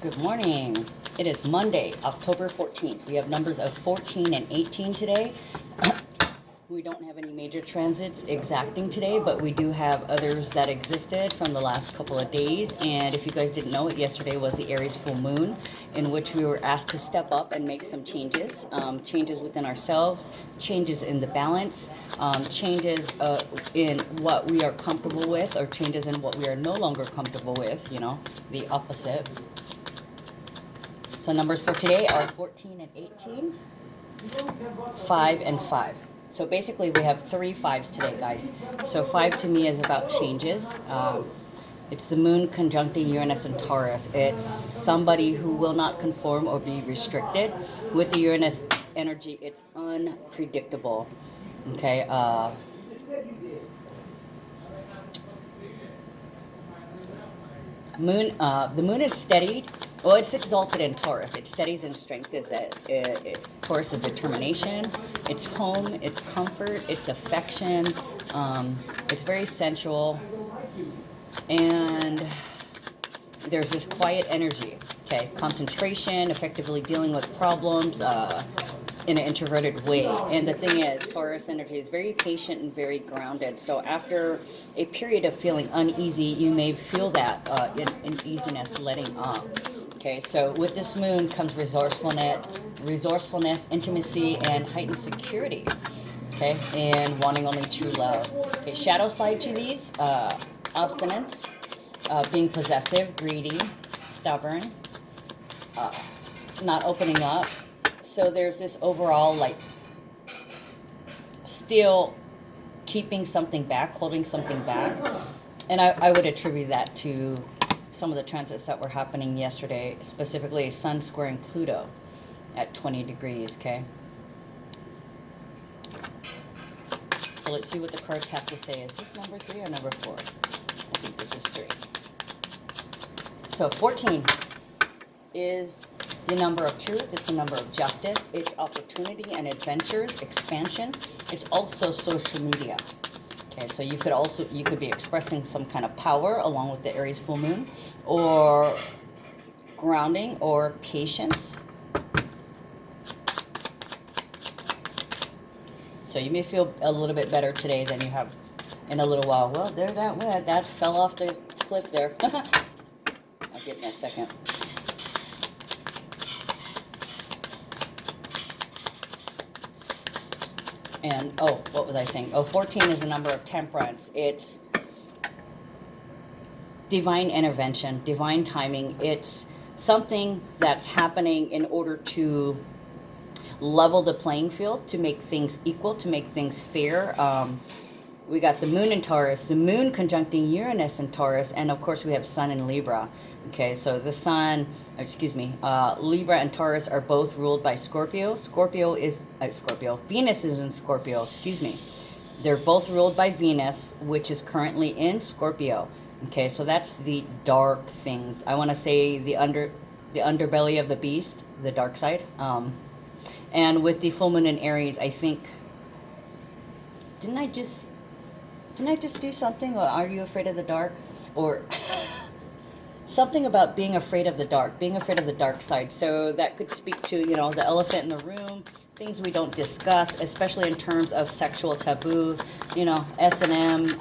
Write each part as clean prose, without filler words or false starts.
Good morning. It is Monday, October 14th. We have numbers of 14 and 18 today. We don't have any major transits exacting today, but we do have others that existed from the last couple of days. And if you guys didn't know it, yesterday was the Aries full moon, in which we were asked to step up and make some changes. Changes within ourselves, changes in the balance, changes in what we are comfortable with, or changes in what we are no longer comfortable with, you know, the opposite. So numbers for today are 14 and 18, 5 and 5. So basically we have 3 5s today, guys. So 5 to me is about changes. It's the moon conjuncting Uranus and Taurus. It's somebody who will not conform or be restricted. With the Uranus energy, it's unpredictable. Okay. The moon is steadied. Well, it's exalted in Taurus. It steadies in strength. Taurus is determination. It's home. It's comfort. It's affection. It's very sensual. And there's this quiet energy. Okay, concentration, effectively dealing with problems in an introverted way. And the thing is, Taurus energy is very patient and very grounded. So after a period of feeling uneasy, you may feel that uneasiness letting up. Okay, so with this moon comes resourcefulness, intimacy, and heightened security. Okay, and wanting only true love. Okay, shadow side to these, obstinance, being possessive, greedy, stubborn, not opening up. So there's this overall, like, still keeping something back, holding something back. And I would attribute that to some of the transits that were happening yesterday, specifically Sun squaring Pluto at 20 degrees, okay? So let's see what the cards have to say. Is this number 3 or number 4? I think this is 3. So 14 is the number of truth. It's the number of justice. It's opportunity and adventures, expansion. It's also social media. Okay, so you could be expressing some kind of power along with the Aries full moon, or grounding, or patience. So you may feel a little bit better today than you have in a little while. Well, there that went. That fell off the cliff there. I'll get in a second. And, oh, what was I saying? Oh, 14 is the number of temperance. It's divine intervention, divine timing. It's something that's happening in order to level the playing field, to make things equal, to make things fair. We got the moon in Taurus, the moon conjuncting Uranus in Taurus, and of course we have Sun in Libra. Okay, so the Sun, Libra and Taurus are both ruled by Scorpio. Venus is in Scorpio, They're both ruled by Venus, which is currently in Scorpio. Okay, so that's the dark things. I want to say the underbelly of the beast, the dark side. And with the full moon in Aries, I think, didn't I just do something? Or are you afraid of the dark? Or something about being afraid of the dark, being afraid of the dark side. So that could speak to, you know, the elephant in the room, things we don't discuss, especially in terms of sexual taboo, you know, S&M.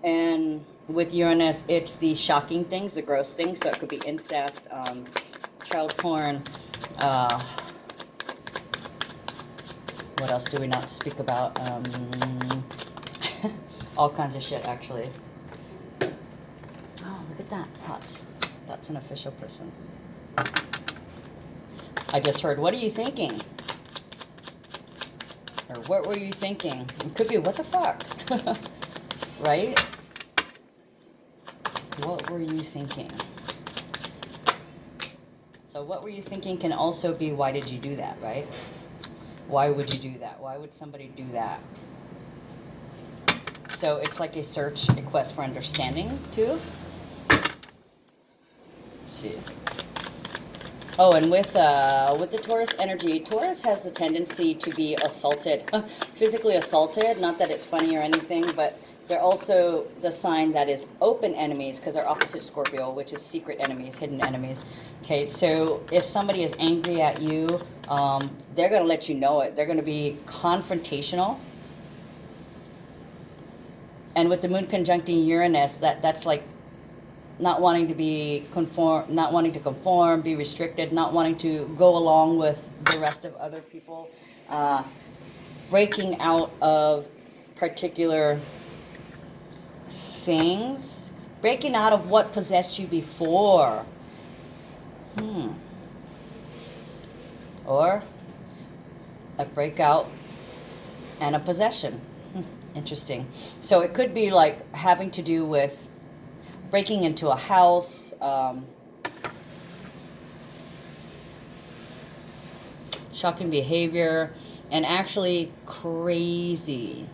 And with Uranus, it's the shocking things, the gross things. So it could be incest, child porn. What else do we not speak about? All kinds of shit, actually. Oh, look at that. That's an official person. I just heard, what are you thinking? Or what were you thinking? It could be, what the fuck? Right? What were you thinking? So what were you thinking can also be, why did you do that, right? Why would you do that? Why would somebody do that? So it's like a search, a quest for understanding, too. Let's see. Oh, and with the Taurus energy, Taurus has the tendency to be assaulted, physically assaulted. Not that it's funny or anything, but They're also the sign that is open enemies because they're opposite Scorpio, which is secret enemies, hidden enemies. Okay, so if somebody is angry at you, they're going to let you know it. They're going to be confrontational. And with the moon conjuncting Uranus, that's like not wanting to be not wanting to conform, be restricted, not wanting to go along with the rest of other people, breaking out of particular things, breaking out of what possessed you before. Or a breakout and a possession. Interesting. So it could be like having to do with breaking into a house, shocking behavior, and actually crazy.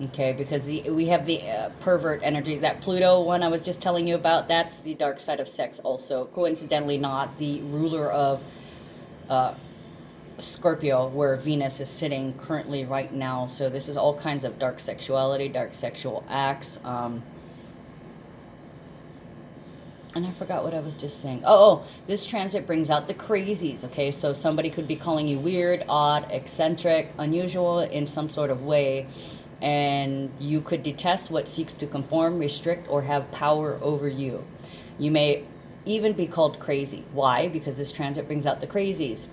Okay, because we have the pervert energy. That Pluto one I was just telling you about, that's the dark side of sex also. Coincidentally not the ruler of Scorpio, where Venus is sitting currently right now. So this is all kinds of dark sexuality, dark sexual acts. And I forgot what I was just saying. Oh, this transit brings out the crazies, okay? So somebody could be calling you weird, odd, eccentric, unusual in some sort of way. And you could detest what seeks to conform, restrict, or have power over you. You may even be called crazy. Why? Because this transit brings out the crazies.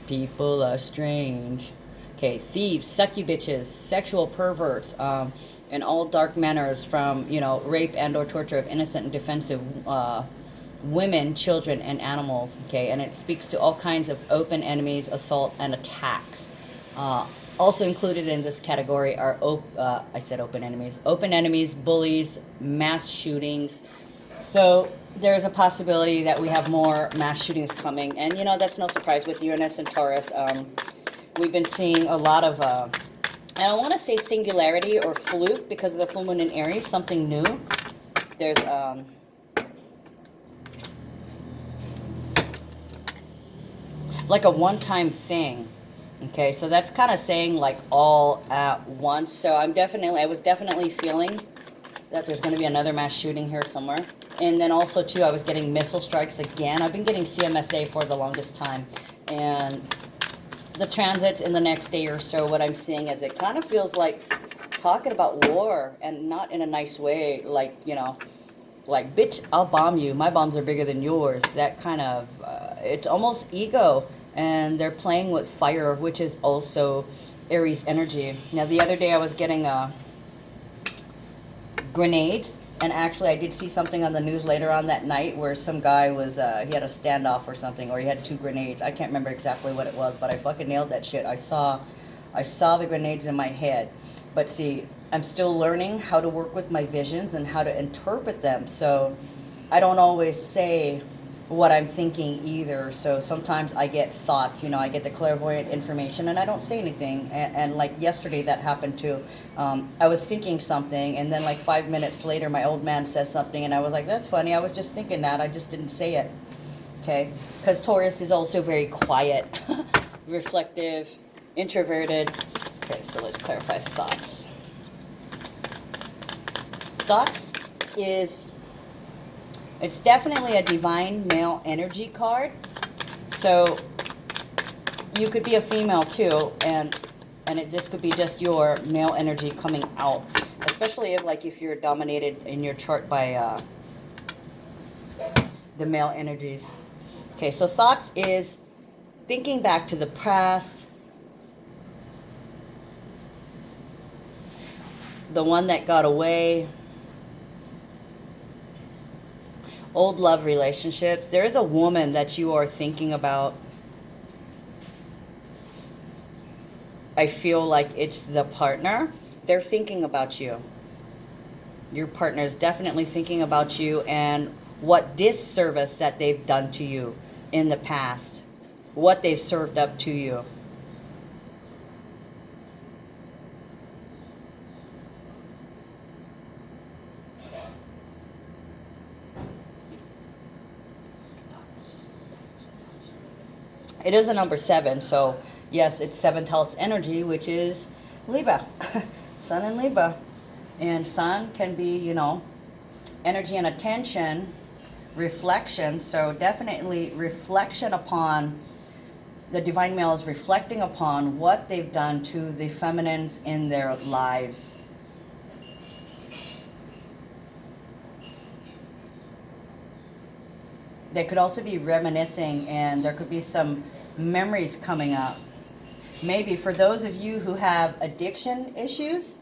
People are strange. Okay, thieves, sucky bitches, sexual perverts, and all dark manners from, rape and or torture of innocent and defensive women, children, and animals. Okay, and it speaks to all kinds of open enemies, assault, and attacks. Also included in this category are, I said open enemies, bullies, mass shootings. So there's a possibility that we have more mass shootings coming. And, that's no surprise with Uranus and Taurus. We've been seeing a lot of, I don't want to say singularity or fluke because of the full moon in Aries, something new. There's, like a one-time thing. Okay, so that's kind of saying like all at once. So I was definitely feeling that there's going to be another mass shooting here somewhere. And then also too, I was getting missile strikes again. I've been getting CMSA for the longest time. And the transits in the next day or so, what I'm seeing is it kind of feels like talking about war, and not in a nice way, like, like, bitch, I'll bomb you. My bombs are bigger than yours. That kind of, it's almost ego. And they're playing with fire, which is also Aries energy. Now, the other day I was getting grenades, and actually I did see something on the news later on that night where some guy was, he had a standoff or something, or he had 2 grenades. I can't remember exactly what it was, but I fucking nailed that shit. I saw the grenades in my head. But see, I'm still learning how to work with my visions and how to interpret them. So I don't always say what I'm thinking either. So sometimes I get thoughts, I get the clairvoyant information and I don't say anything. And like yesterday that happened too. I was thinking something, and then like 5 minutes later my old man says something and I was like, that's funny, I was just thinking that, I just didn't say it. Okay, because Taurus is also very quiet, reflective, introverted. Okay, so let's clarify thoughts. Thoughts is, it's definitely a divine male energy card. So you could be a female too, and this could be just your male energy coming out, especially if you're dominated in your chart by the male energies. Okay, so thoughts is thinking back to the past, the one that got away, old love relationships. There is a woman that you are thinking about. I feel like it's the partner. They're thinking about you. Your partner is definitely thinking about you and what disservice that they've done to you in the past, what they've served up to you. It is a number 7, so yes, it's 7th house energy, which is Libra, Sun in Libra. And sun can be, you know, energy and attention, reflection. So definitely reflection upon, the divine male is reflecting upon what they've done to the feminines in their lives. They could also be reminiscing, and there could be some memories coming up. Maybe for those of you who have addiction issues,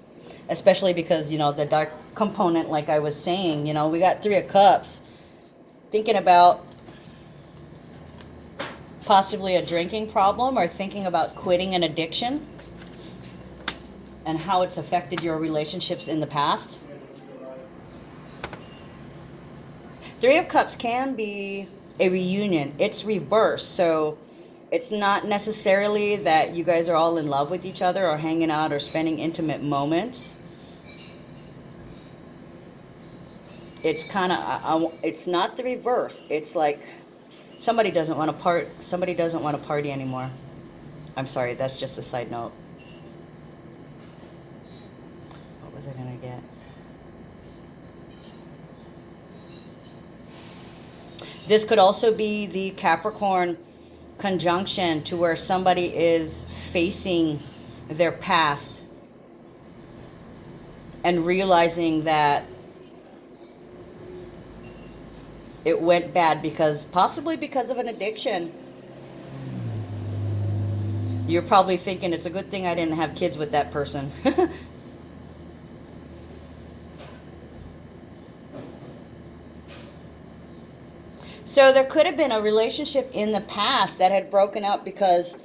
especially because, you know, the dark component, like I was saying, you know, we got 3 of Cups, thinking about possibly a drinking problem or thinking about quitting an addiction and how it's affected your relationships in the past. 3 of Cups can be a reunion. It's reverse, so it's not necessarily that you guys are all in love with each other or hanging out or spending intimate moments. It's kind of, it's not the reverse. It's like somebody doesn't want to party anymore. I'm sorry, that's just a side note. What was I gonna get? This could also be the Capricorn conjunction, to where somebody is facing their past and realizing that it went bad possibly because of an addiction. You're probably thinking, it's a good thing I didn't have kids with that person. So there could have been a relationship in the past that had broken up because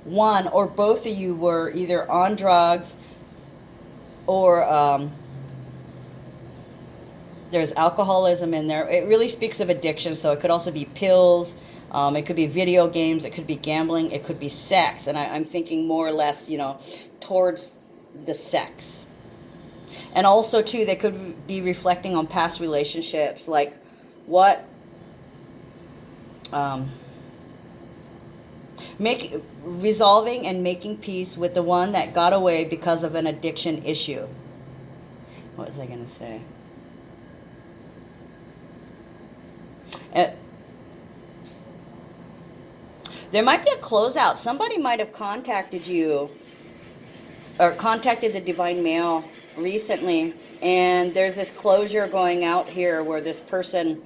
one or both of you were either on drugs or there's alcoholism in there. It really speaks of addiction, so it could also be pills, it could be video games, it could be gambling, it could be sex. And I'm thinking more or less, you know, towards the sex. And also, too, they could be reflecting on past relationships, like what resolving and making peace with the one that got away because of an addiction issue. What was I going to say? There might be a closeout. Somebody might have contacted you or contacted the divine male recently, and there's this closure going out here where this person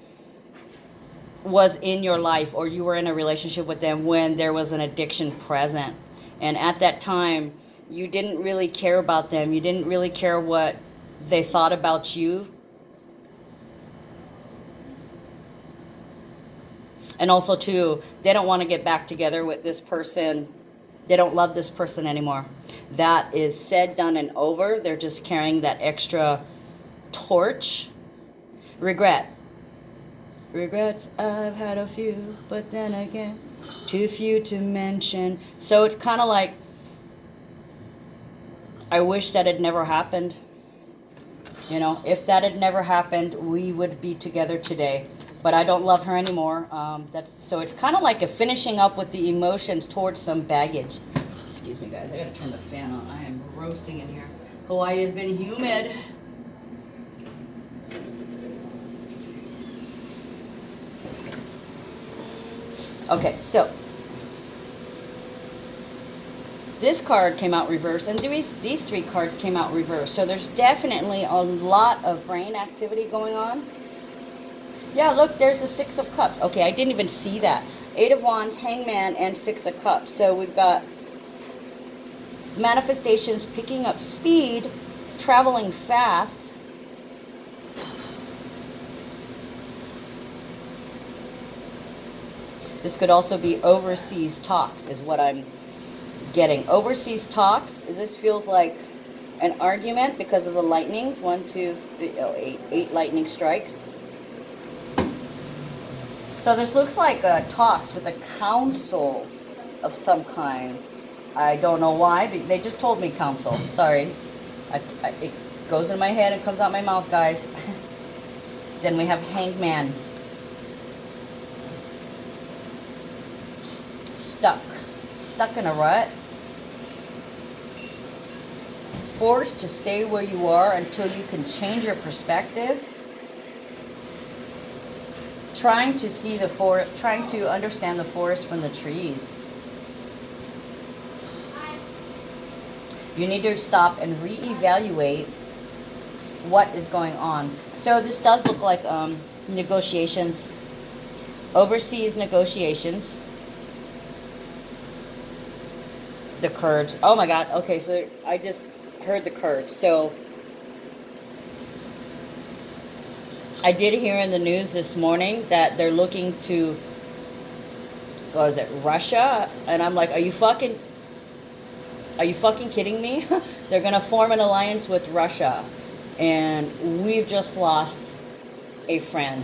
was in your life, or you were in a relationship with them when there was an addiction present. And at that time, you didn't really care about them. You didn't really care what they thought about you. And also, too, they don't want to get back together with this person. They don't love this person anymore. That is said, done, and over. They're just carrying that extra torch. Regret. Regrets, I've had a few, but then again, too few to mention. So it's kind of like, I wish that had never happened. You know, if that had never happened, we would be together today. But I don't love her anymore. So it's kind of like a finishing up with the emotions towards some baggage. Excuse me, guys. I gotta turn the fan on. I am roasting in here. Hawaii has been humid. Okay, so this card came out reversed, and these 3 cards came out reversed. So there's definitely a lot of brain activity going on. Yeah, look, there's the 6 of Cups. Okay, I didn't even see that. 8 of Wands, Hangman, and 6 of Cups. So we've got manifestations picking up speed, traveling fast. This could also be overseas talks, is what I'm getting. Overseas talks. This feels like an argument because of the lightnings. 1, 2, 3, 8 lightning strikes. So this looks like talks with a council of some kind. I don't know why, but they just told me council. Sorry. It goes in my head and comes out my mouth, guys. Then we have Hangman. Stuck in a rut. forced to stay where you are until you can change your perspective. Trying to see the forest, trying to understand the forest from the trees. You need to stop and reevaluate what is going on. So this does look like negotiations, overseas negotiations. The Kurds. Oh my God. Okay, so I just heard the Kurds. So I did hear in the news this morning that they're looking to, what is it, Russia? And I'm like, are you fucking kidding me? They're gonna form an alliance with Russia, and we've just lost a friend.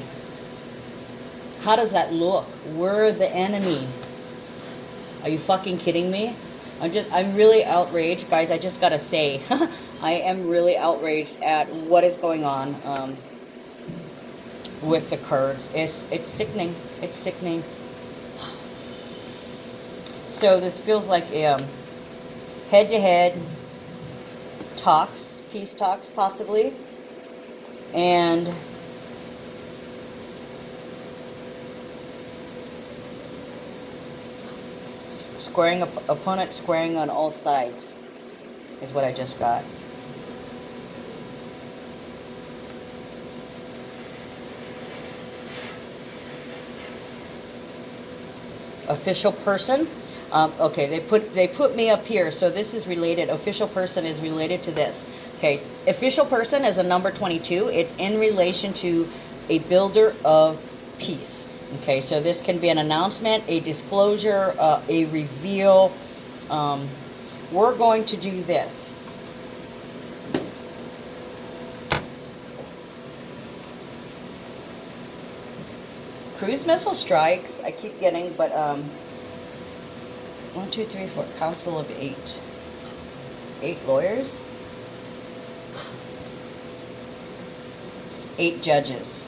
How does that look? We're the enemy. Are you fucking kidding me? I'm really outraged, guys. I just gotta say, I am really outraged at what is going on with the Kurds. It's sickening. It's sickening. So this feels like a head-to-head talks, peace talks, possibly, and squaring opponent squaring on all sides is what I just got. Official person. Okay, they put me up here, so this is related. Official person is related to this. Okay, official person is a number 22. It's in relation to a builder of peace. Okay, so this can be an announcement, a disclosure, a reveal. We're going to do this. Cruise missile strikes, I keep getting, but 1, 2, 3, 4, council of 8. 8 lawyers? 8 judges.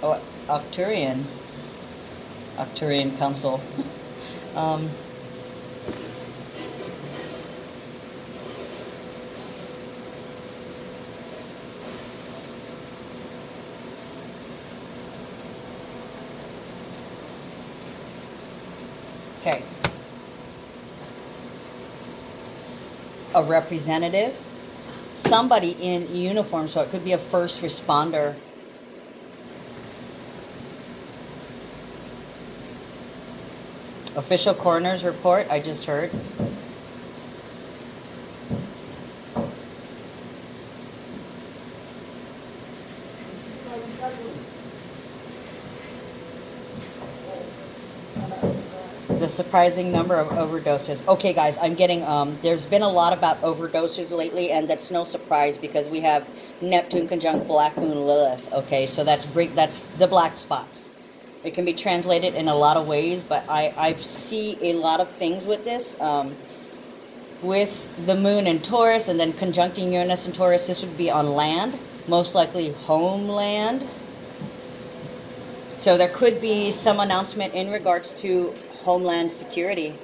Oh, Octurian Council. Okay. A representative. Somebody in uniform, so it could be a first responder. Official coroner's report, I just heard. The surprising number of overdoses. Okay, guys, I'm getting, there's been a lot about overdoses lately, and that's no surprise because we have Neptune conjunct Black Moon Lilith. Okay, so that's the black spots. It can be translated in a lot of ways, but I see a lot of things with this. With the moon in Taurus and then conjuncting Uranus and Taurus, this would be on land, most likely homeland. So there could be some announcement in regards to Homeland Security.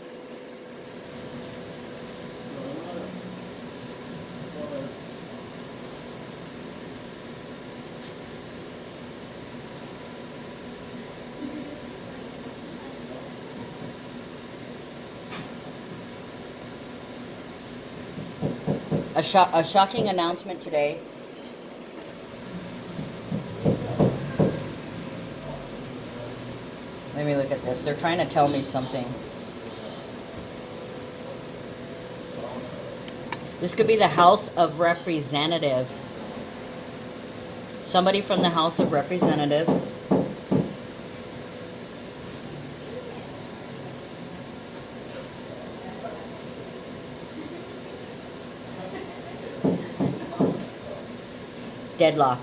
A shocking announcement today. Let me look at this. They're trying to tell me something. This could be the House of Representatives. Somebody from the House of Representatives. Deadlock.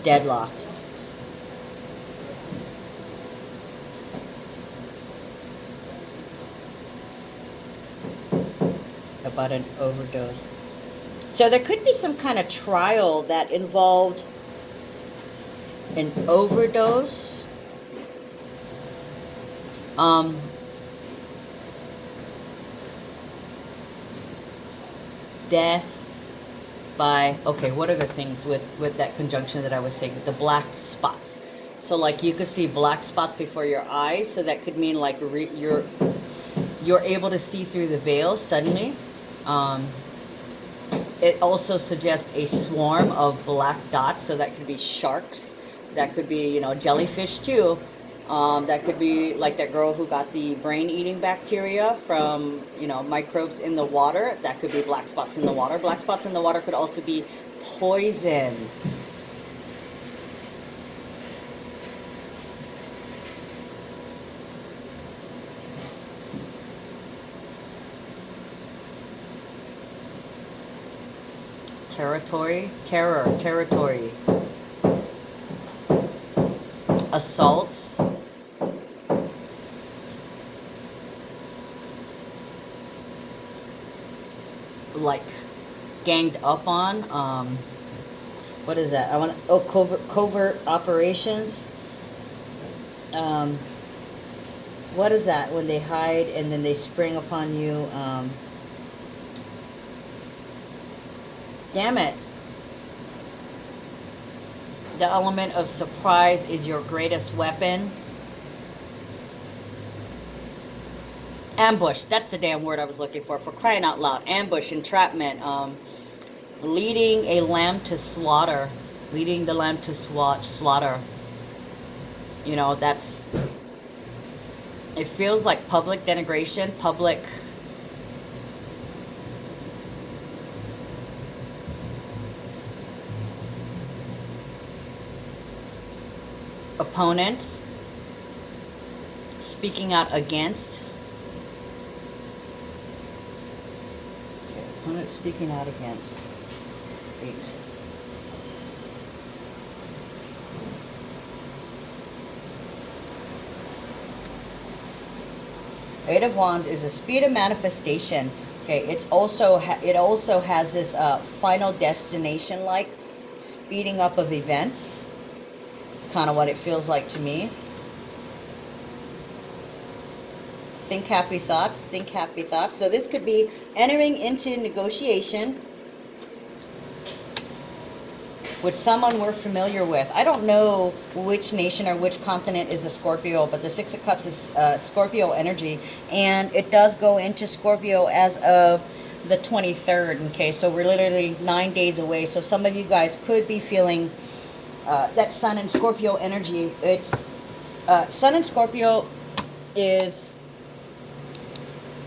Deadlocked. About an overdose. So there could be some kind of trial that involved an overdose, death by, okay, what are the things with that conjunction that I was saying? The black spots. So like you could see black spots before your eyes, so that could mean like you're able to see through the veil suddenly. It also suggests a swarm of black dots, so that could be sharks, that could be, you know, jellyfish too. That could be like that girl who got the brain-eating bacteria from, you know, microbes in the water. That could be black spots in the water. Black spots in the water could also be poison. Territory. Assaults. Like ganged up on. What is that? Covert operations. What is that when they hide and then they spring upon you? Damn it. The element of surprise is your greatest weapon. Ambush. That's the damn word I was looking for crying out loud. Ambush, entrapment, leading a lamb to slaughter. Leading the lamb to slaughter. You know, that's... It feels like public denigration, public... opponents, speaking out against. Okay, opponent speaking out against. 8. Eight of Wands is a speed of manifestation. Okay, it also has this final destination, like speeding up of events. Kind of what it feels like to me. Think happy thoughts. Think happy thoughts. So this could be entering into negotiation with someone we're familiar with. I don't know which nation or which continent is a Scorpio, but the Six of Cups is Scorpio energy, and it does go into Scorpio as of the 23rd. Okay, so we're literally 9 days away. So some of you guys could be feeling that Sun and Scorpio energy. It's Sun and Scorpio is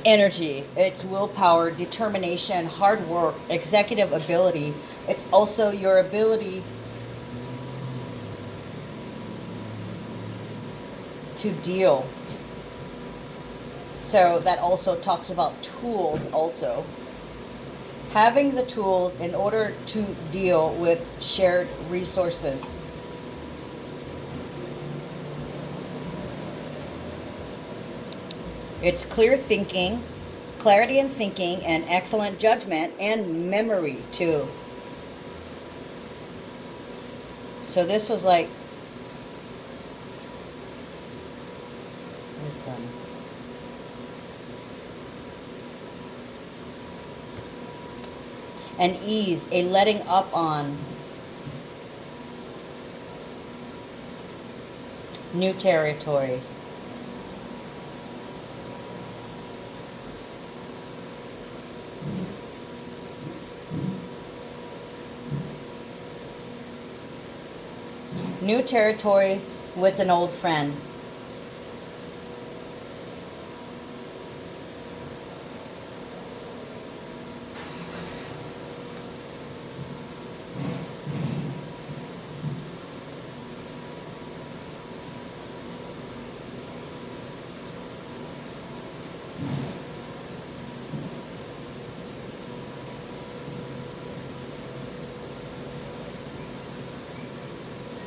energy. It's willpower, determination, hard work, executive ability. It's also your ability to deal. So that also talks about tools also. Having the tools in order to deal with shared resources. It's clear thinking, clarity in thinking, and excellent judgment, and memory too. So this was like wisdom. And ease, a letting up on. New territory. New territory with an old friend.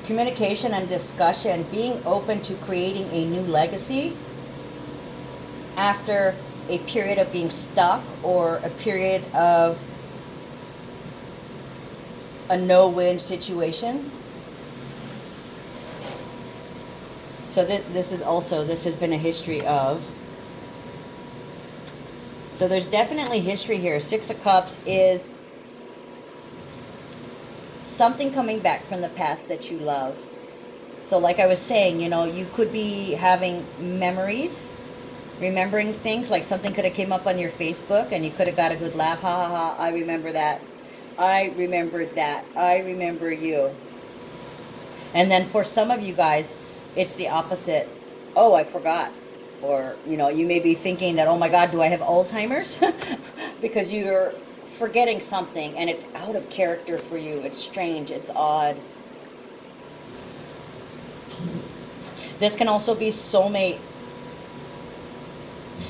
Communication and discussion, being open to creating a new legacy after a period of being stuck or a period of a no-win situation. So this has been a history of. So there's definitely history here. Six of Cups is something coming back from the past that you love. So like I was saying, you know, you could be having memories, remembering things, like something could have came up on your Facebook and you could have got a good laugh. Ha ha ha, I remember that. I remembered that. I remember you. And then for some of you guys, it's the opposite. Oh, I forgot. Or, you know, you may be thinking that, oh my God, do I have Alzheimer's? Because you're forgetting something and it's out of character for you. It's strange. It's odd. This can also be soulmate.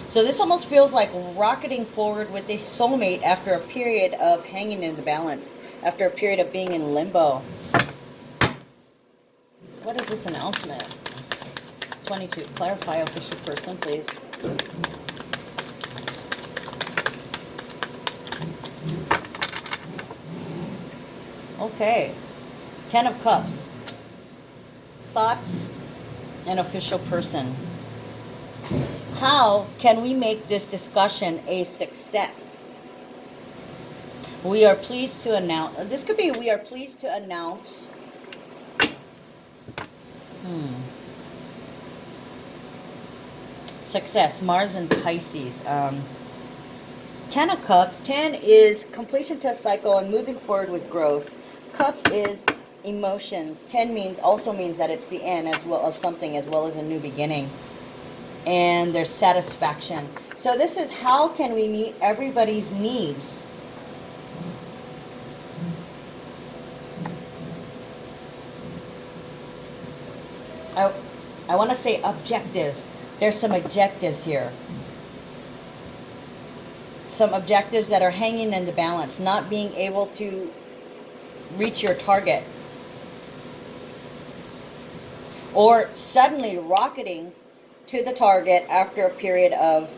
So this almost feels like rocketing forward with a soulmate after a period of hanging in the balance, after a period of being in limbo. What is this announcement? 22. Clarify official person, please. Okay. 10 of Cups. Thoughts and official person. How can we make this discussion a success? We are pleased to announce. This could be we are pleased to announce. Success. Mars and Pisces. 10 of Cups. 10 is completion test cycle and moving forward with growth. Cups is emotions. 10 also means that it's the end as well of something as well as a new beginning. And there's satisfaction. So this is how can we meet everybody's needs? I want to say objectives. There's some objectives here. Some objectives that are hanging in the balance, not being able to reach your target. Or suddenly rocketing to the target after a period of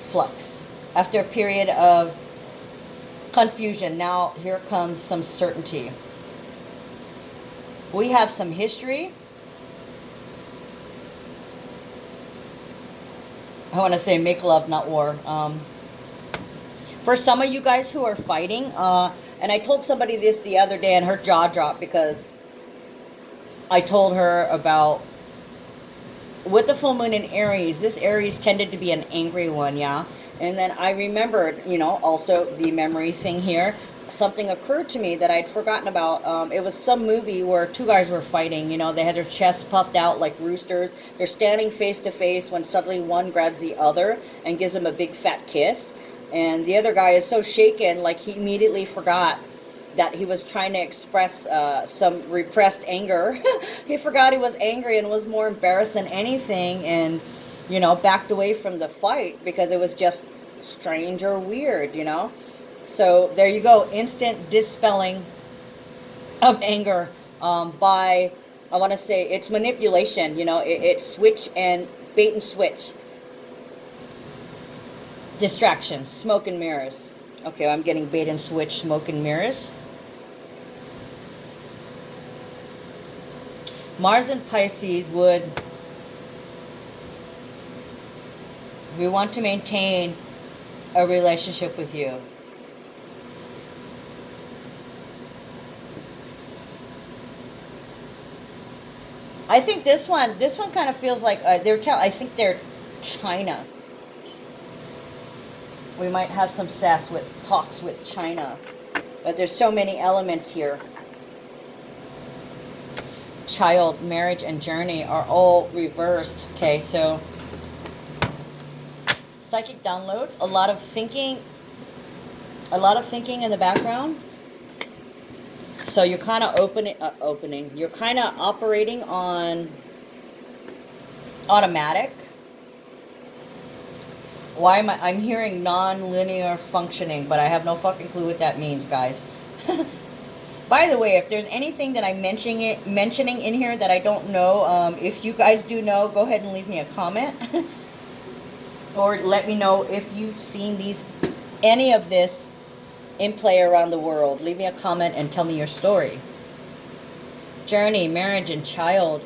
flux, after a period of confusion. Now here comes some certainty. We have some history. I want to say make love, not war. For some of you guys who are fighting, and I told somebody this the other day and her jaw dropped because I told her about with the full moon in Aries, this Aries tended to be an angry one, yeah? And then I remembered, you know, also the memory thing here. Something occurred to me that I'd forgotten about. It was some movie where two guys were fighting. You know, they had their chests puffed out like roosters. They're standing face to face when suddenly one grabs the other and gives him a big fat kiss. And the other guy is so shaken, like he immediately forgot that he was trying to express some repressed anger. He forgot he was angry and was more embarrassed than anything, and, you know, backed away from the fight because it was just strange or weird, you know. So there you go, instant dispelling of anger by, I want to say, it's manipulation, you know, it's switch and bait and switch. Distraction, smoke and mirrors. Okay, I'm getting bait and switch, smoke and mirrors. Mars and Pisces would, we want to maintain a relationship with you. I think this one kind of feels like I think they're China. We might have some talks with China, but there's so many elements here. Child, marriage, and journey are all reversed. Okay, so psychic downloads, a lot of thinking in the background. So you're kind of you're kind of operating on automatic. Why am I'm hearing non-linear functioning, but I have no fucking clue what that means, guys. By the way, if there's anything that I'm mentioning in here that I don't know, if you guys do know, go ahead and leave me a comment. Or let me know if you've seen any of this in play around the world. Leave me a comment and tell me your story. Journey, marriage, and child.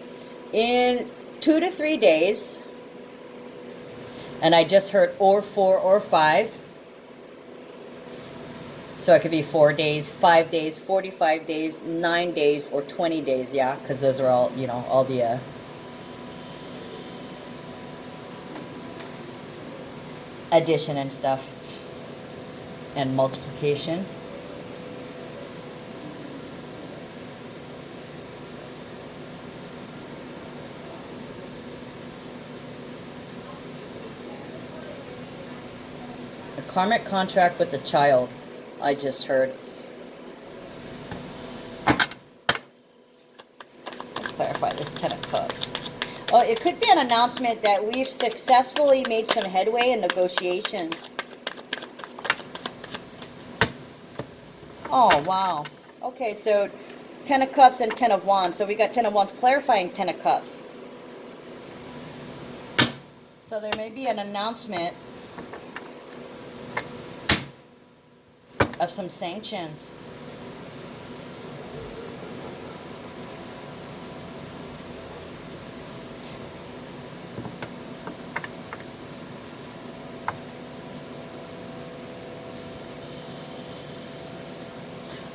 In 2 to 3 days, and I just heard or 4 or 5. So it could be 4 days, 5 days, 45 days, 9 days, or 20 days, yeah? Because those are all, you know, all the addition and stuff. And multiplication. A karmic contract with the child, I just heard. Let's clarify this 10 of Cups. Oh, it could be an announcement that we've successfully made some headway in negotiations. Oh, wow. Okay, so 10 of Cups and 10 of Wands. So we got 10 of Wands clarifying 10 of Cups. So there may be an announcement of some sanctions.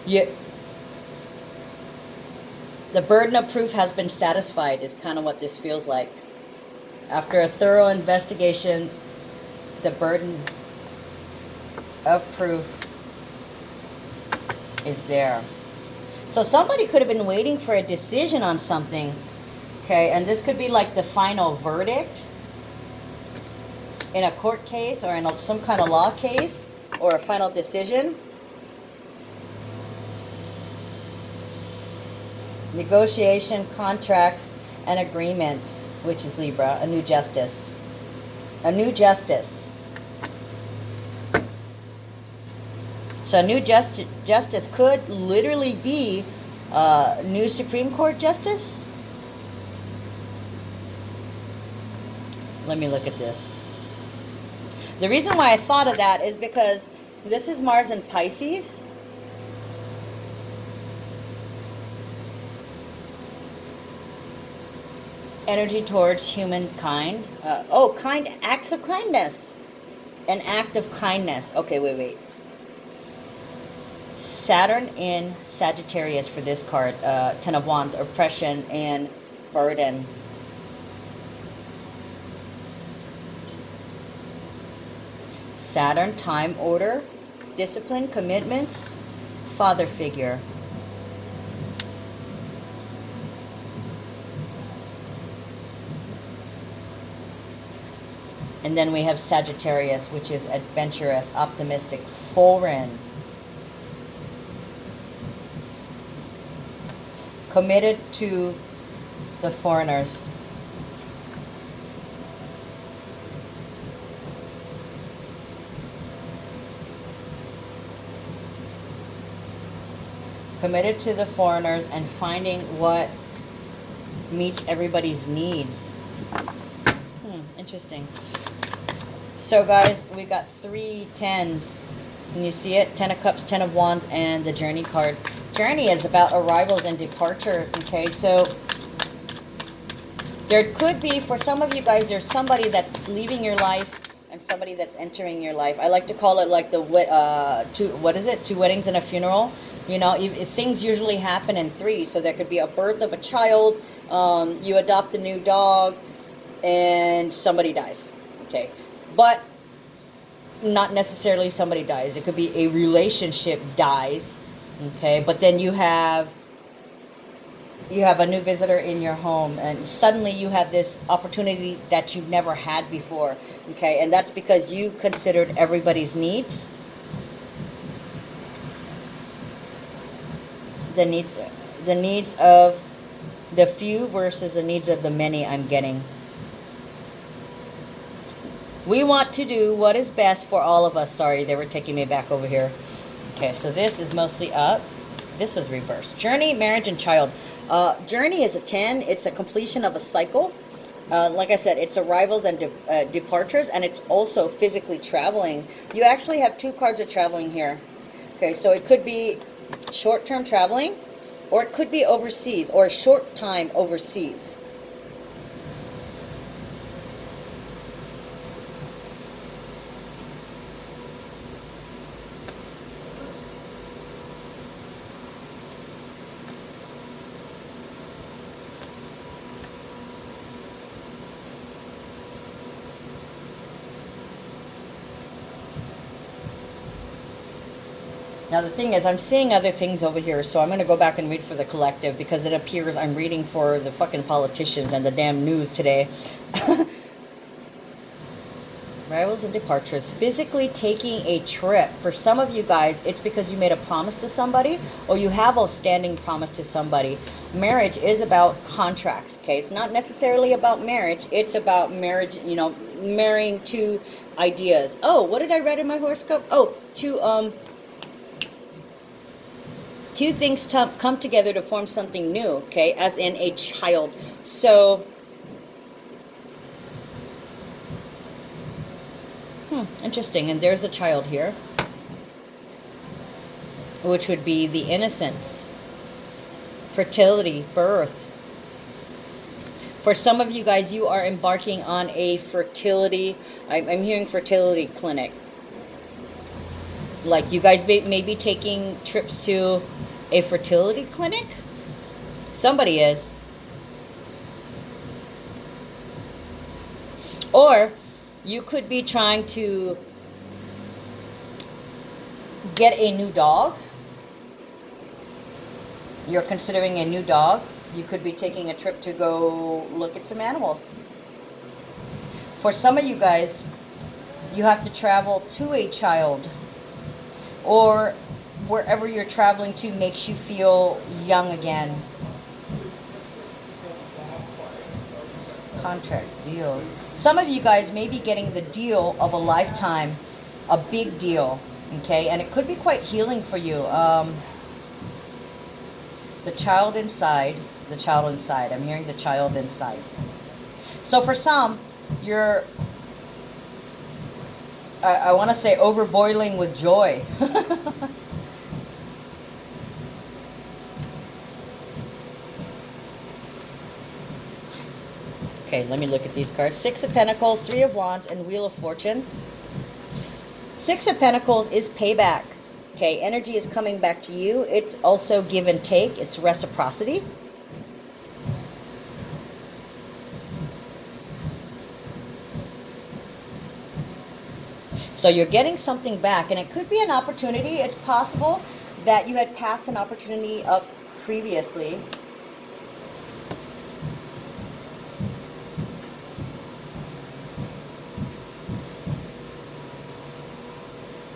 Yeah. The burden of proof has been satisfied is kind of what this feels like. After a thorough investigation, the burden of proof is there. So somebody could have been waiting for a decision on something. Okay, and this could be like the final verdict in a court case or in some kind of law case, or a final decision. Negotiation, contracts, and agreements, which is Libra, a new justice. A new justice. So a new justice could literally be new Supreme Court justice. Let me look at this. The reason why I thought of that is because this is Mars in Pisces. Energy towards humankind. Kind acts of kindness. An act of kindness. Okay, wait. Saturn in Sagittarius for this card. 10 of Wands, oppression and burden. Saturn, time, order, discipline, commitments, father figure. And then we have Sagittarius, which is adventurous, optimistic, foreign. Committed to the foreigners. Committed to the foreigners and finding what meets everybody's needs. Interesting. So guys, we got 3 10s. Can you see it? 10 of Cups, 10 of Wands, and the Journey card. Journey is about arrivals and departures, okay? So there could be, for some of you guys, there's somebody that's leaving your life and somebody that's entering your life. I like to call it like the, two weddings and a funeral. You know, if things usually happen in 3. So there could be a birth of a child, you adopt a new dog, and somebody dies, okay? But not necessarily somebody dies. It could be a relationship dies, okay? But then you have a new visitor in your home, and suddenly you have this opportunity that you've never had before, okay? And that's because you considered everybody's needs. The needs of the few versus the needs of the many, I'm getting. We want to do what is best for all of us. Sorry, they were taking me back over here. Okay, so this is mostly up. This was reversed. Journey, marriage, and child. Journey is a 10. It's a completion of a cycle. Like I said, it's arrivals and departures, and it's also physically traveling. You actually have 2 cards of traveling here. Okay, so it could be short-term traveling, or it could be overseas, or a short time overseas. Now the thing is, I'm seeing other things over here, so I'm going to go back and read for the collective, because it appears I'm reading for the fucking politicians and the damn news today. Arrivals and departures. Physically taking a trip. For some of you guys, it's because you made a promise to somebody, or you have a standing promise to somebody. Marriage is about contracts, okay? It's not necessarily about marriage. It's about marriage, you know, marrying two ideas. Oh, what did I read in my horoscope? Oh, two things come together to form something new, okay, as in a child. So, interesting. And there's a child here, which would be the innocence, fertility, birth. For some of you guys, you are embarking on a fertility, I'm hearing fertility clinic. Like you guys may be taking trips to a fertility clinic. Somebody is. Or you could be trying to get a new dog. You're considering a new dog. You could be taking a trip to go look at some animals. For some of you guys, you have to travel to a child, or wherever you're traveling to makes you feel young again. Contracts, deals. Some of you guys may be getting the deal of a lifetime, a big deal, okay? And it could be quite healing for you. The child inside, I'm hearing the child inside. So for some, you're, I want to say overboiling with joy. Okay, let me look at these cards. Six of Pentacles, Three of Wands, and Wheel of Fortune. Six of Pentacles is payback. Okay, energy is coming back to you. It's also give and take. It's reciprocity. So you're getting something back, and it could be an opportunity. It's possible that you had passed an opportunity up previously.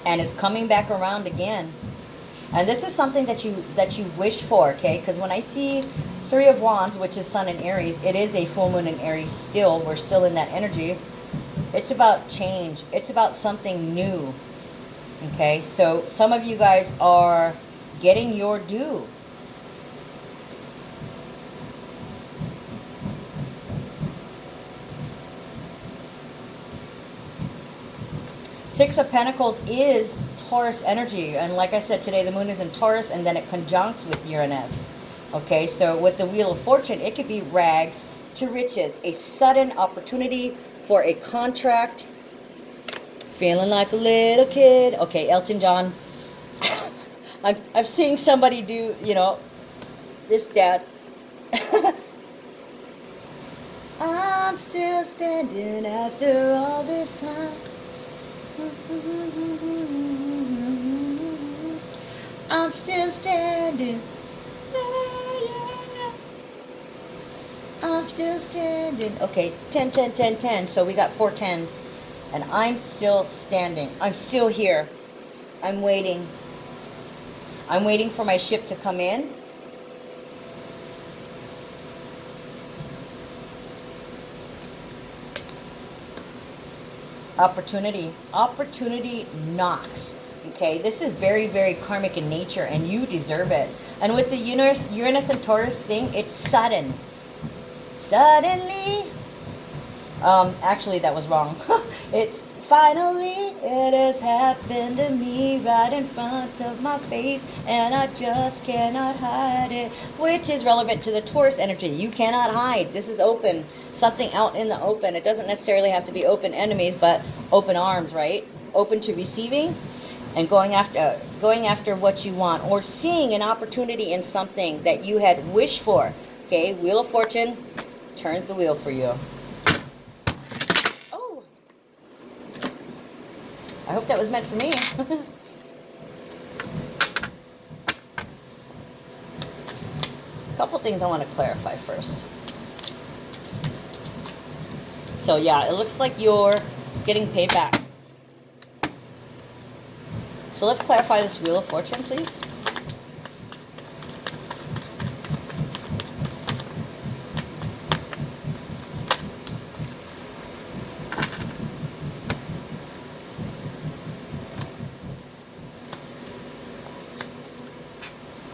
And it's coming back around again. And this is something that you wish for, okay? Because when I see Three of Wands, which is Sun in Aries, it is a full moon in Aries still. We're still in that energy. It's about change. It's about something new. Okay? So some of you guys are getting your due. Six of Pentacles is Taurus energy. And like I said, today the moon is in Taurus, and then it conjuncts with Uranus. Okay, so with the Wheel of Fortune, it could be rags to riches. A sudden opportunity for a contract. Feeling like a little kid. Okay, Elton John. I'm seeing somebody do, you know, this dad. I'm still standing after all this time. I'm still standing. I'm still standing. Okay, 10, 10, 10, 10. So we got 4 10s. And I'm still standing. I'm still here. I'm waiting. I'm waiting for my ship to come in. Opportunity. Opportunity knocks. Okay, this is very, very karmic in nature, and you deserve it. And with the Uranus and Taurus thing, it's sudden. Suddenly. Actually, that was wrong. It's Finally, it has happened to me right in front of my face, and I just cannot hide it. Which is relevant to the Taurus energy. You cannot hide. This is open. Something out in the open. It doesn't necessarily have to be open enemies, but open arms, right? Open to receiving and going after what you want, or seeing an opportunity in something that you had wished for. Okay, Wheel of Fortune turns the wheel for you. Oh, I hope that was meant for me. A couple things I want to clarify first. So yeah, it looks like you're getting paid back. So let's clarify this Wheel of Fortune, please.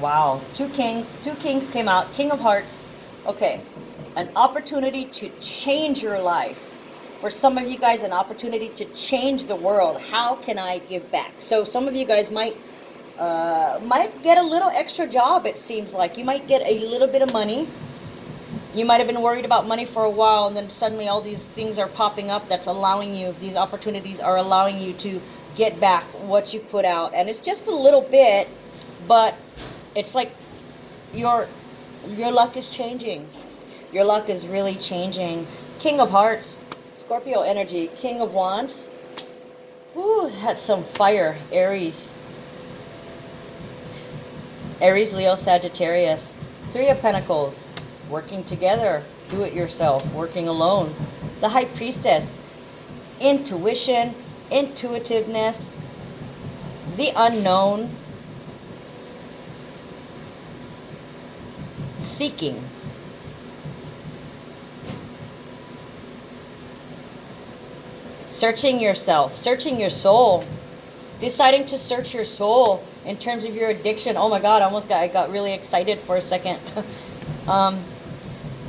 Wow, two kings came out. King of Hearts. Okay, an opportunity to change your life. For some of you guys, an opportunity to change the world. How can I give back? So some of you guys might get a little extra job, it seems like. You might get a little bit of money. You might have been worried about money for a while, and then suddenly all these things are popping up that's allowing you, these opportunities are allowing you to get back what you put out. And it's just a little bit, but it's like your luck is changing. Your luck is really changing. King of Hearts. Scorpio energy, King of Wands. Ooh, that's some fire. Aries. Aries, Leo, Sagittarius. Three of Pentacles. Working together. Do it yourself. Working alone. The High Priestess. Intuition. Intuitiveness. The unknown. Seeking. Searching yourself, searching your soul, deciding to search your soul in terms of your addiction. Oh my God, I got really excited for a second.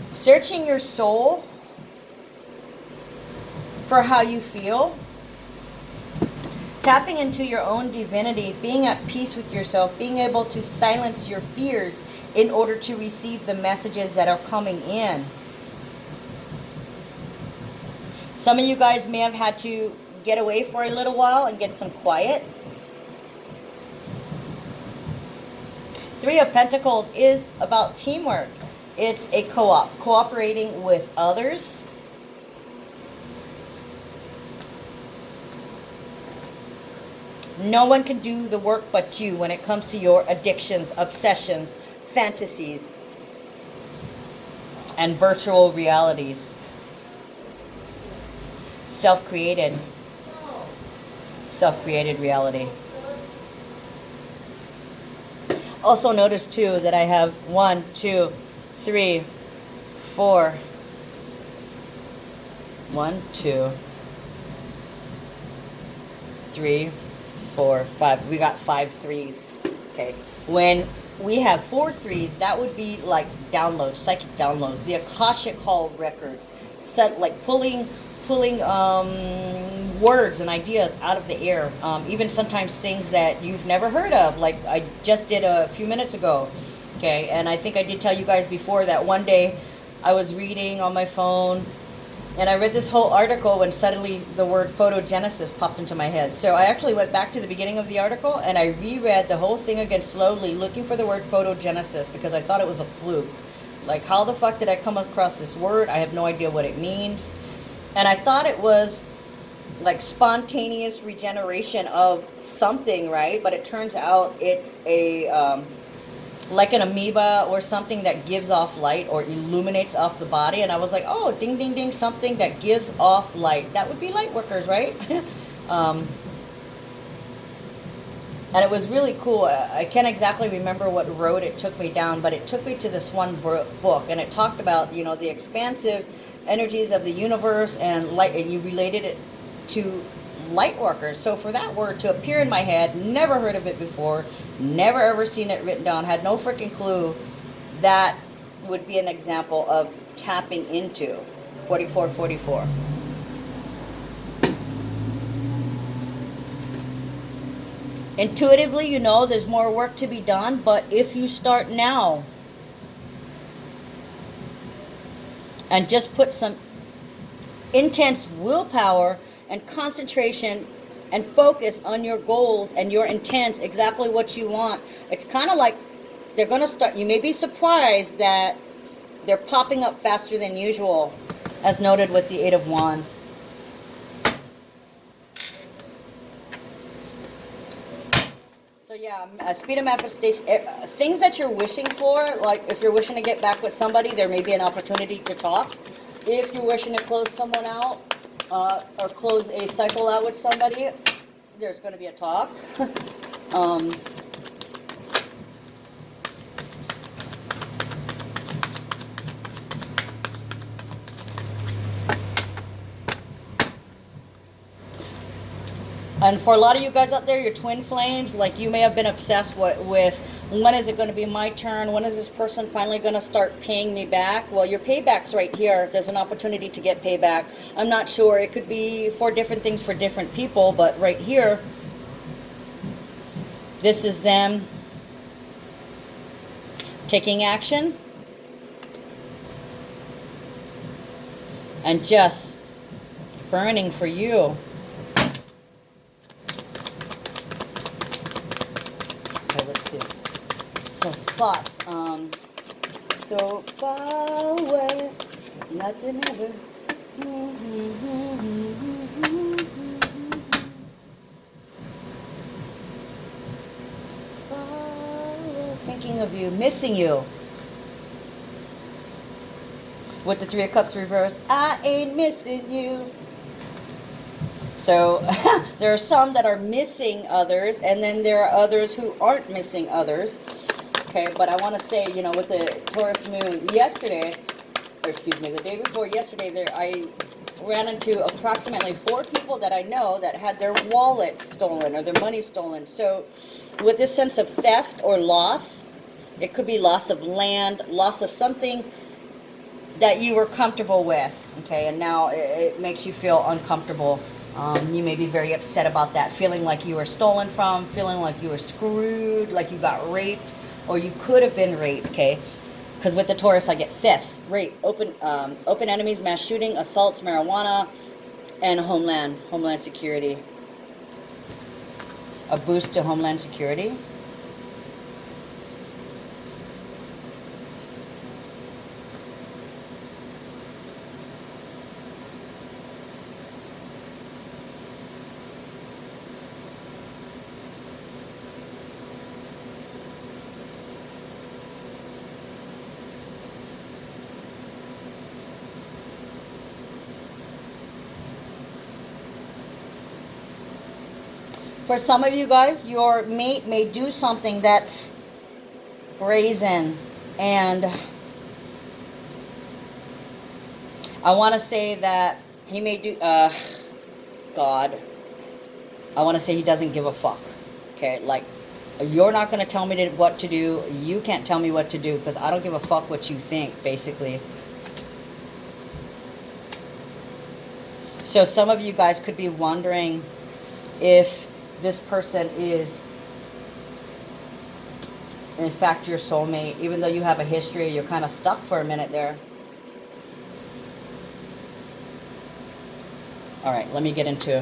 Searching your soul for how you feel, tapping into your own divinity, being at peace with yourself, being able to silence your fears in order to receive the messages that are coming in. Some of you guys may have had to get away for a little while and get some quiet. Three of Pentacles is about teamwork. It's a co-op, cooperating with others. No one can do the work but you when it comes to your addictions, obsessions, fantasies, and virtual realities. Self-created reality. Also notice too that I have 1, 2, 3, 4. 1, 2, 3, 4, 5. We got 5 threes. Okay. When we have 4 threes, that would be like downloads, psychic downloads, the Akashic Hall records, set like pulling words and ideas out of the air, even sometimes things that you've never heard of, like I just did a few minutes ago. Okay, and I think I did tell you guys before that one day I was reading on my phone and I read this whole article when suddenly the word photogenesis popped into my head. So I actually went back to the beginning of the article and I reread the whole thing again slowly, looking for the word photogenesis because I thought it was a fluke. Like, how the fuck did I come across this word? I have no idea what it means. And I thought it was like spontaneous regeneration of something, right? But it turns out it's a like an amoeba or something that gives off light or illuminates off the body. And I was like, oh, ding, ding, ding, something that gives off light. That would be light workers, right? And it was really cool. I can't exactly remember what road it took me down, but it took me to this one book. And it talked about, you know, the expansive energies of the universe and light, and you related it to light workers. So for that word to appear in my head, never heard of it before, never ever seen it written down, had no freaking clue, that would be an example of tapping into 4444. Intuitively, you know there's more work to be done, but if you start now and just put some intense willpower and concentration and focus on your goals and your intents, exactly what you want, it's kind of like they're going to start, you may be surprised that they're popping up faster than usual, as noted with the Eight of Wands. So yeah, speed of manifestation, things that you're wishing for, like if you're wishing to get back with somebody, there may be an opportunity to talk. If you're wishing to close someone out, or close a cycle out with somebody, there's going to be a talk. And for a lot of you guys out there, your twin flames, like you may have been obsessed with when is it going to be my turn? When is this person finally going to start paying me back? Well, your payback's right here. There's an opportunity to get payback. I'm not sure. It could be for different things for different people, but right here, this is them taking action and just burning for you. Okay, let's see. So thoughts, so far away, nothing ever. Thinking of you, missing you. With the Three of Cups reversed, I ain't missing you. So there are some that are missing others, and then there are others who aren't missing others. Okay, but I want to say, you know, with the Taurus moon yesterday, or excuse me, the day before yesterday, there I ran into approximately 4 people that I know that had their wallet stolen or their money stolen. So with this sense of theft or loss, it could be loss of land, loss of something that you were comfortable with, okay, and now it makes you feel uncomfortable. You may be very upset about that, feeling like you were stolen from, feeling like you were screwed, like you got raped, or you could have been raped, okay? Because with the Taurus, I get thefts, rape, open enemies, mass shooting, assaults, marijuana, and Homeland Security. A boost to Homeland Security. For some of you guys, your mate may do something that's brazen, and I want to say that he may do, God, I want to say he doesn't give a fuck, okay, like, you're not going to tell me what to do, you can't tell me what to do, because I don't give a fuck what you think, basically. So some of you guys could be wondering if this person is in fact your soulmate, even though you have a history. You're kind of stuck for a minute there. All right, let me get into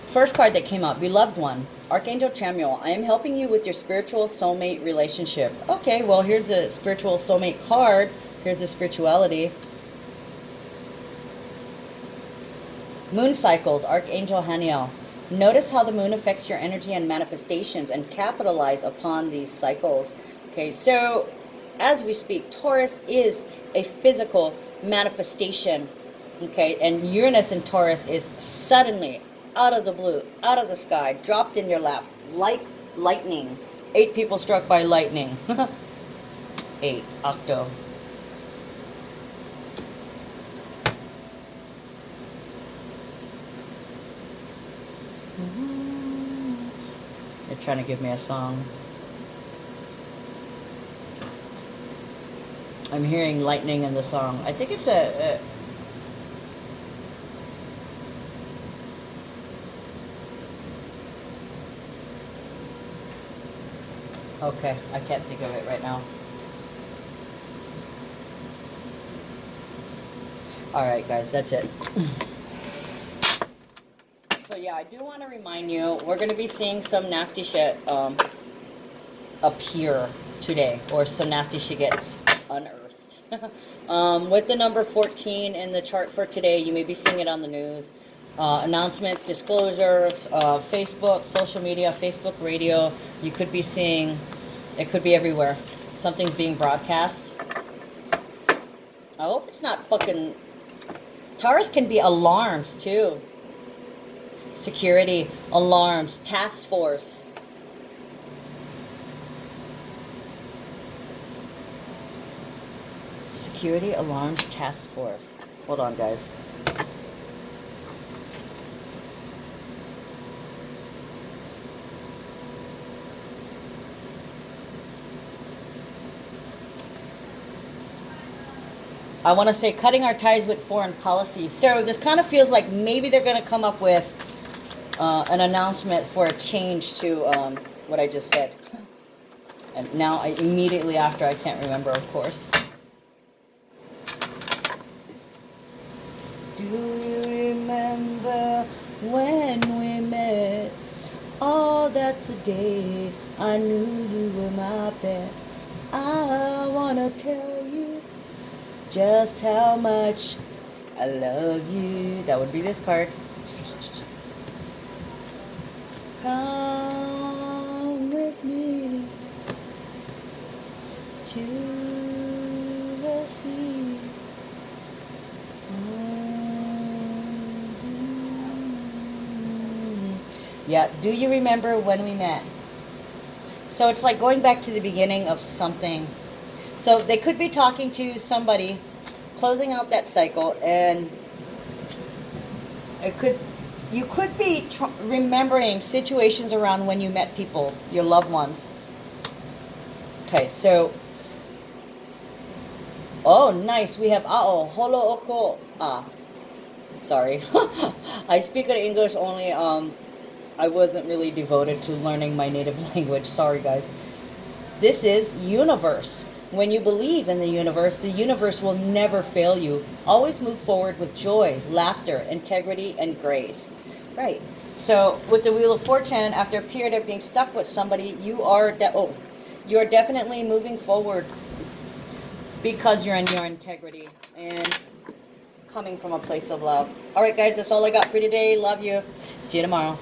first card that came up. Beloved one, Archangel Chamuel, I am helping you with your spiritual soulmate relationship. Okay, well, here's the spiritual soulmate card. Here's the spirituality. Moon cycles, Archangel Haniel. Notice how the moon affects your energy and manifestations, and capitalize upon these cycles. Okay, so as we speak, Taurus is a physical manifestation. Okay, and Uranus in Taurus is suddenly, out of the blue, out of the sky, dropped in your lap, like lightning. 8 people struck by lightning. 8, octo. They're trying to give me a song. I'm hearing lightning in the song. I think it's a Okay, I can't think of it right now. Alright, guys, that's it. So, yeah, I do want to remind you, we're going to be seeing some nasty shit appear today, or some nasty shit gets unearthed. With the number 14 in the chart for today, you may be seeing it on the news. Announcements, disclosures, Facebook, social media, Facebook radio. You could be seeing, it could be everywhere. Something's being broadcast. I hope it's not fucking... Taurus can be alarms, too. Security, alarms, task force. Security, alarms, task force. Hold on, guys. I want to say cutting our ties with foreign policy. So this kind of feels like maybe they're going to come up with an announcement for a change to what I just said. And now immediately after, I can't remember, of course. Do you remember when we met? Oh, that's the day I knew you were my pet. I want to tell you just how much I love you. That would be this card. Come with me to the sea. Yeah, do you remember when we met? So it's like going back to the beginning of something. So they could be talking to somebody, closing out that cycle, and you could be remembering situations around when you met people, your loved ones. Okay, so, oh, nice. We have holo oko. Sorry. I speak in English only. I wasn't really devoted to learning my native language. Sorry, guys. This is universe. When you believe in the universe will never fail you. Always move forward with joy, laughter, integrity, and grace. Right. So with the Wheel of Fortune, after a period of being stuck with somebody, you are definitely moving forward because you're in your integrity and coming from a place of love. All right, guys, that's all I got for today. Love you. See you tomorrow.